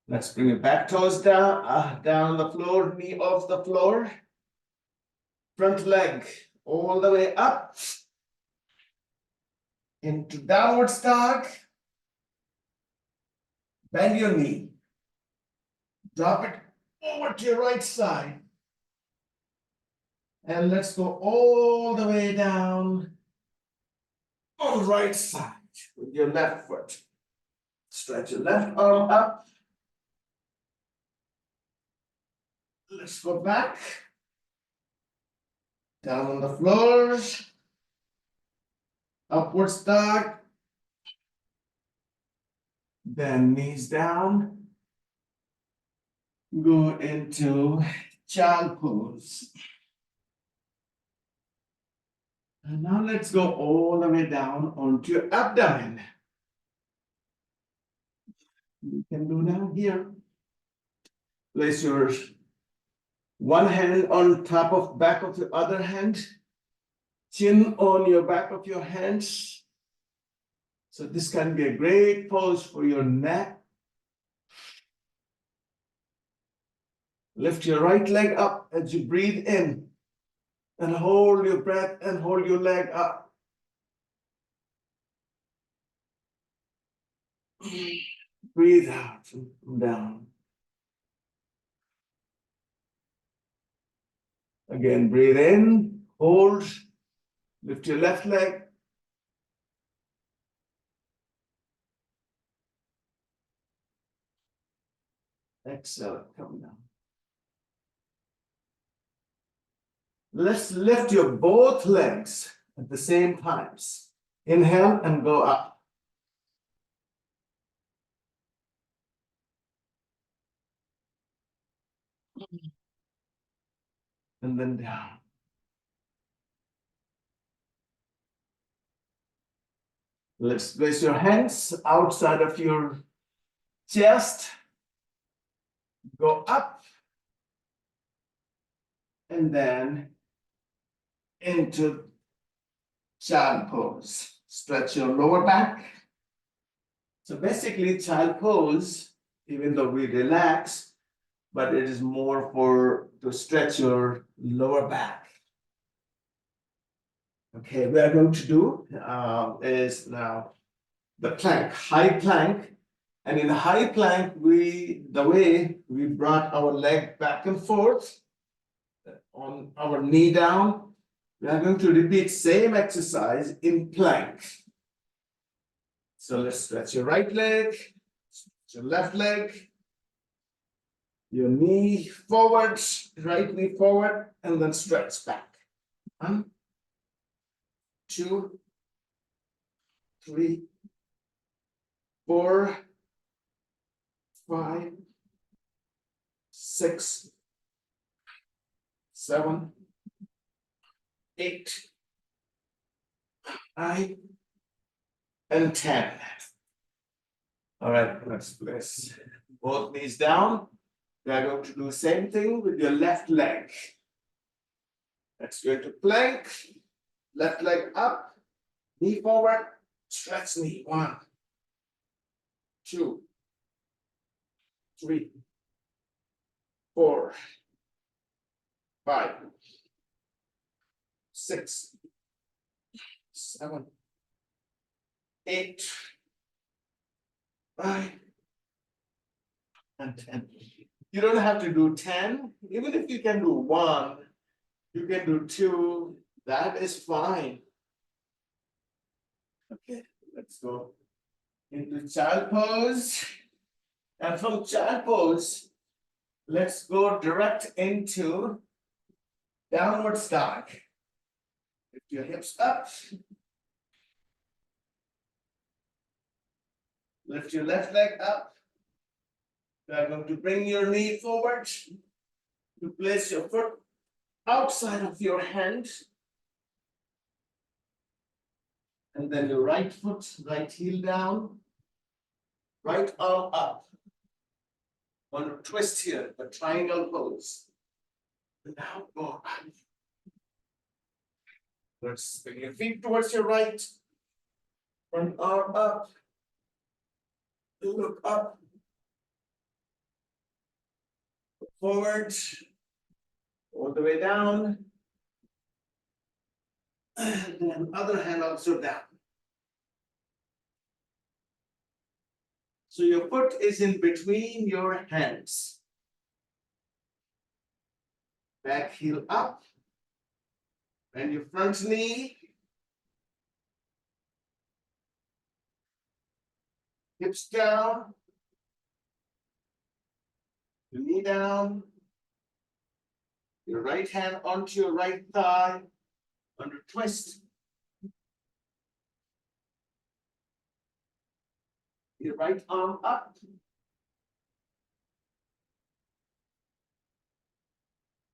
Let's bring your back toes down, down on the floor, knee off the floor. Front leg all the way up. Into downward dog. Bend your knee. Drop it over to your right side. And let's go all the way down on the right side with your left foot. Stretch your left arm up. Let's go back. Down on the floor. Upwards dog. Then knees down. Go into child pose. And now let's go all the way down onto your abdomen. You can do that here. Place your one hand on top of back of the other hand. Chin on your back of your hands. So this can be a great pose for your neck. Lift your right leg up as you breathe in. And hold your breath and hold your leg up. Breathe out and down. Again, breathe in, hold, lift your left leg. Exhale, come down. Let's lift your both legs at the same times. Inhale and go up. And then down. Let's place your hands outside of your chest. Go up. And then into child pose. Stretch your lower back. So basically, child pose, even though we relax, but it is more for to stretch your lower back. Okay, we are going to do is now the plank, high plank. And in the high plank, the way we brought our leg back and forth on our knee down, we are going to repeat same exercise in plank. So let's stretch your right leg, stretch your left leg, your knee forward, right knee forward, and then stretch back. 1, 2, 3, 4, 5, 6, 7, 8, 9, and 10. All right, let's place both knees down. We are going to do the same thing with your left leg. Let's go to plank, left leg up, knee forward, stretch knee. 1, 2, 3, 4, 5, 6, 7, 8, 9, and 10. You don't have to do 10. Even if you can do 1, you can do 2. That is fine. Okay, let's go into child pose. And from child pose, let's go direct into downward dog. Lift your hips up. Lift your left leg up. You are going to bring your knee forward. You place your foot outside of your hand. And then your right foot, right heel down. Right arm up. Want to twist here, the triangle pose. And now go up. Let's bring your feet towards your right. Front arm up. Look up. Forward. All the way down. And then other hand also down. So your foot is in between your hands. Back heel up. And your front knee. Hips down. Your knee down. Your right hand onto your right thigh. Under twist. Your right arm up.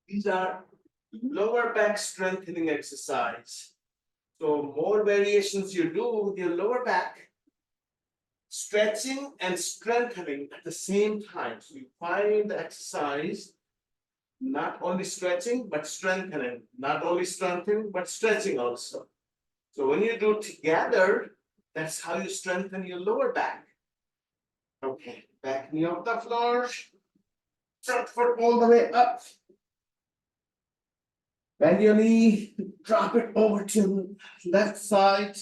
These are lower back strengthening exercise. So more variations you do with your lower back, stretching and strengthening at the same time. So you find the exercise, not only stretching, but strengthening, not only strengthening, but stretching also. So when you do together, that's how you strengthen your lower back. Okay, back knee off the floor, front foot all the way up. Bend your knee, drop it over to left side.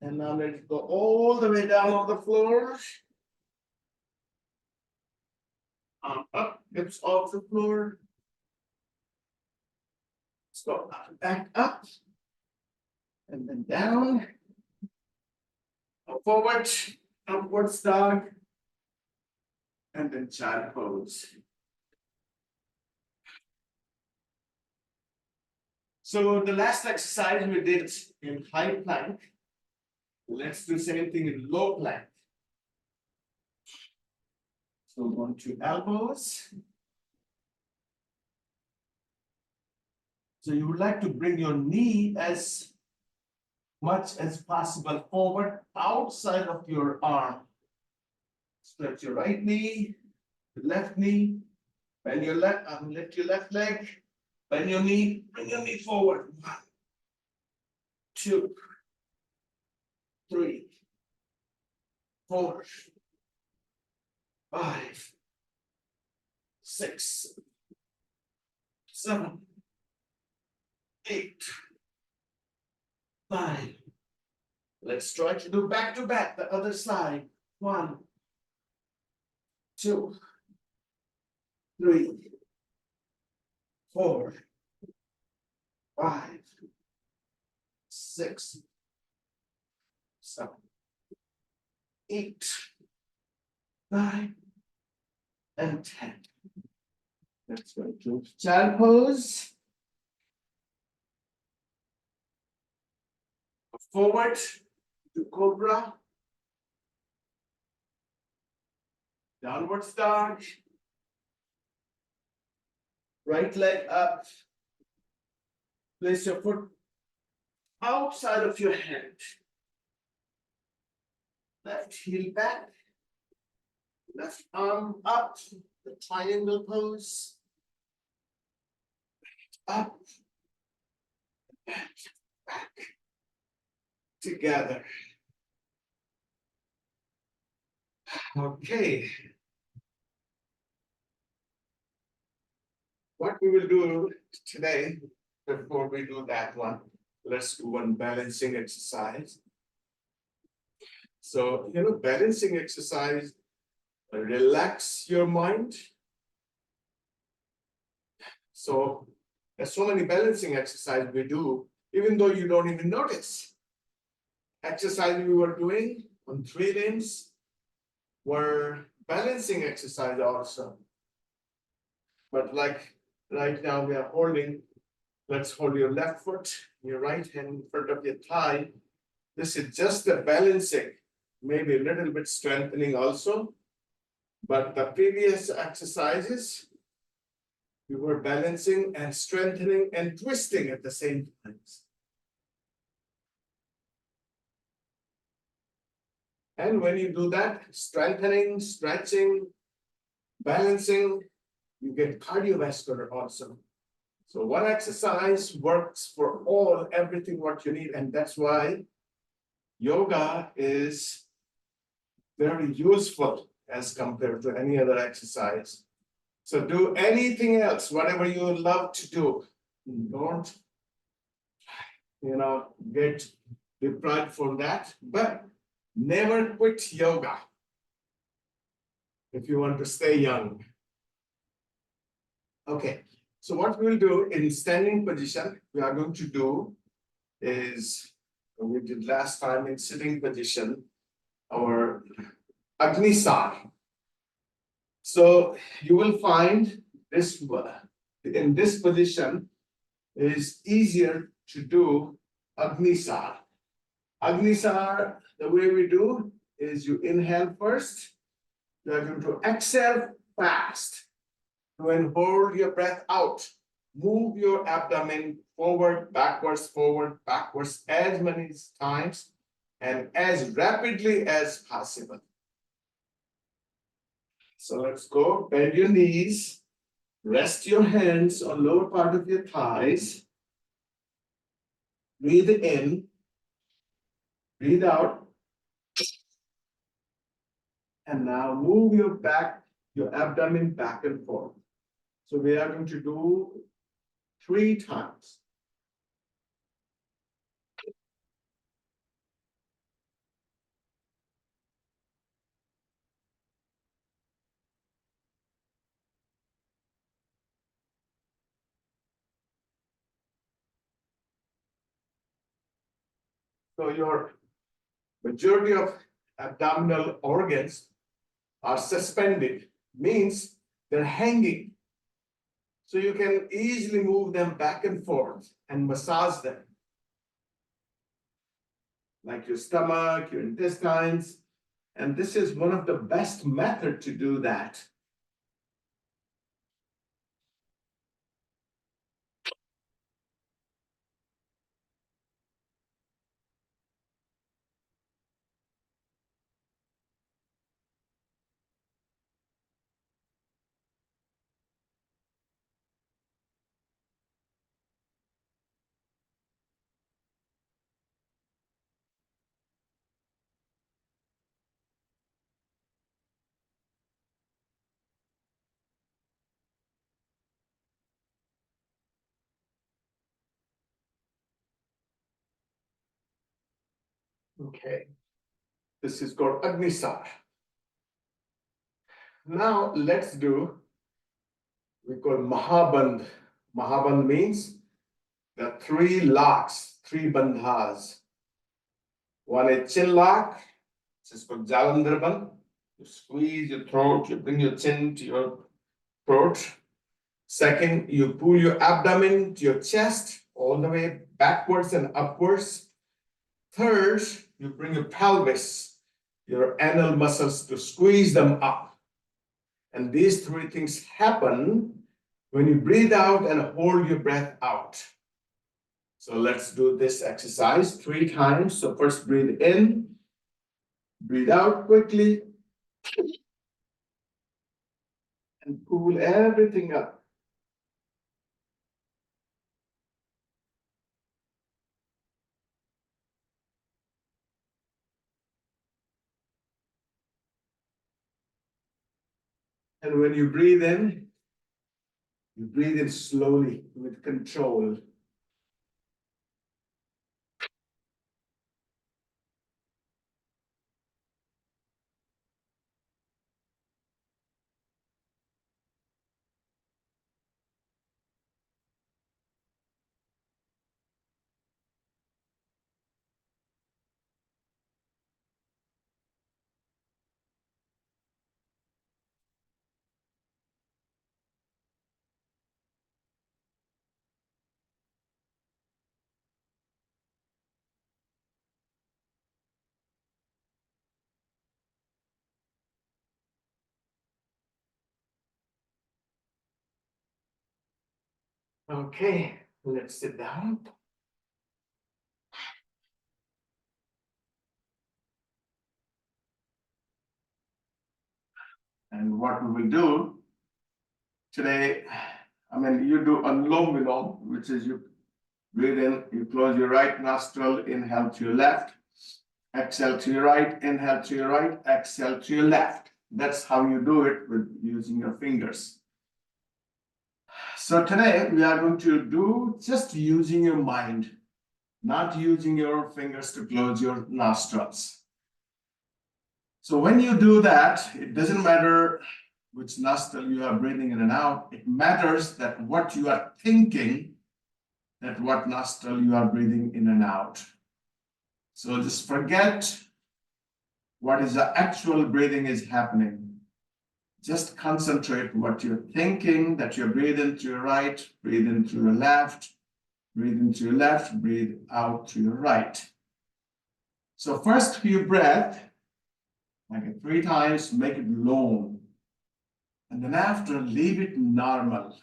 And now let it go all the way down on the floor. Arm up, hips off the floor. Let's go back up. And then down. Forward, upwards dog. And then child pose. So the last exercise we did in high plank. Let's do same thing in low plank. So on to elbows. So you would like to bring your knee as much as possible forward outside of your arm. Stretch your right knee, left knee, bend your left, lift your left leg, bring your knee forward. 1, 2, 3, 4, 5, 6, 7, 8, 9. Let's try to do back to back, the other side. 1, 2, 3, 4, 5, 6, 7, 8, 9, and 10. Let's go to child pose. Forward to cobra. Downward dog. Right leg up. Place your foot outside of your hand. Left heel back. Left arm up. The triangle pose. Up. Back. Back. Together. Okay. What we will do today, before we do that one, let's do one balancing exercise. So, balancing exercise, relax your mind. So, there's so many balancing exercises we do, even though you don't even notice. Exercise we were doing on 3 limbs were balancing exercise also. But like right now we are holding, let's hold your left foot, your right hand in front of your thigh. This is just the balancing, maybe a little bit strengthening also. But the previous exercises, we were balancing and strengthening and twisting at the same time. And when you do that, strengthening, stretching, balancing, you get cardiovascular also. So one exercise works for everything what you need. And that's why yoga is very useful as compared to any other exercise. So do anything else, whatever you love to do. Don't, get deprived from that, but never quit yoga if you want to stay young. Okay, so what we'll do in standing position, we are going to do is, we did last time in sitting position, our Agnisar. So you will find this in this position is easier to do Agnisar. Agnisar, the way we do is you inhale first, you are going to exhale fast. When hold your breath out, move your abdomen forward, backwards, as many times and as rapidly as possible. So let's go, bend your knees, rest your hands on lower part of your thighs. Breathe in, breathe out. And now move your abdomen back and forth. So we are going to do 3 times. So your majority of abdominal organs are suspended, means they're hanging. So you can easily move them back and forth and massage them. Like your stomach, your intestines. And this is one of the best method to do that. Okay. This is called Agnisar. Now let's do, we call Mahabandh. Mahabandh means the three locks, three bandhas. One is chin lock, this is called Jalandhar bandh. You squeeze your throat, you bring your chin to your throat. Second, you pull your abdomen to your chest all the way backwards and upwards. Third, you bring your pelvis, your anal muscles to squeeze them up. And these three things happen when you breathe out and hold your breath out. So let's do this exercise 3 times. So first breathe in, breathe out quickly, and pull everything up. And when you breathe in slowly with control. Okay, let's sit down. And what we will do today, you do Anulom Vilom, which is you breathe in, you close your right nostril, inhale to your left, exhale to your right, inhale to your right, exhale to your left. That's how you do it with using your fingers. So today we are going to do just using your mind, not using your fingers to close your nostrils. So when you do that, it doesn't matter which nostril you are breathing in and out. It matters that what you are thinking, that what nostril you are breathing in and out. So just forget what is the actual breathing is happening. Just concentrate what you're thinking, that you're breathing to your right, breathe in through your left, breathe into your left, breathe out to your right. So first few breaths, like it 3 times, make it long. And then after, leave it normal.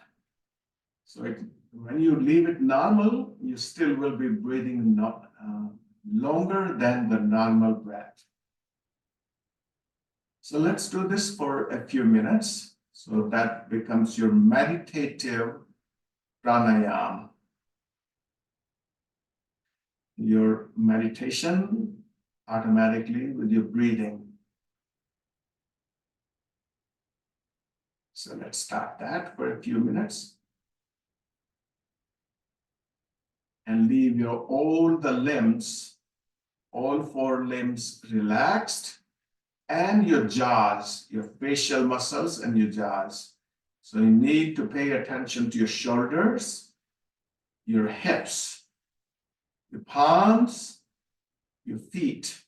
So when you leave it normal, you still will be breathing longer than the normal breath. So let's do this for a few minutes. So that becomes your meditative pranayama. Your meditation automatically with your breathing. So let's start that for a few minutes. And leave all the limbs, all 4 limbs relaxed, and your jaws, your facial muscles and your jaws. So you need to pay attention to your shoulders, your hips, your palms, your feet.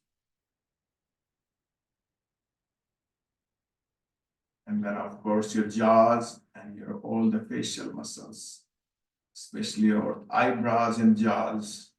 And then of course your jaws and your all the facial muscles, especially your eyebrows and jaws.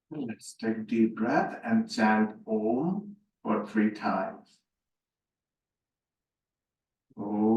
Let's take a deep breath and chant Om for 3 times. Om.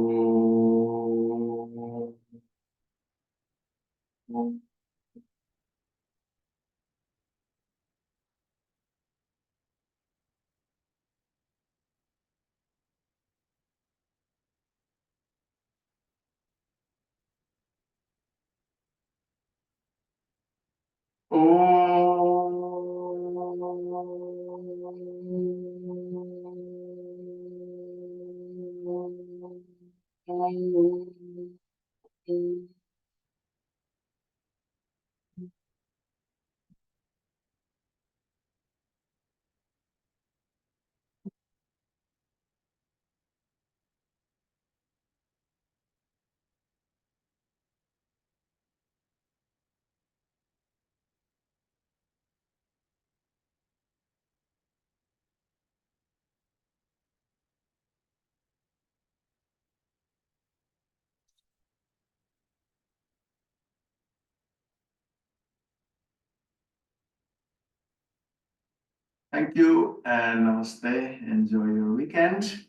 Thank you and namaste. Enjoy your weekend.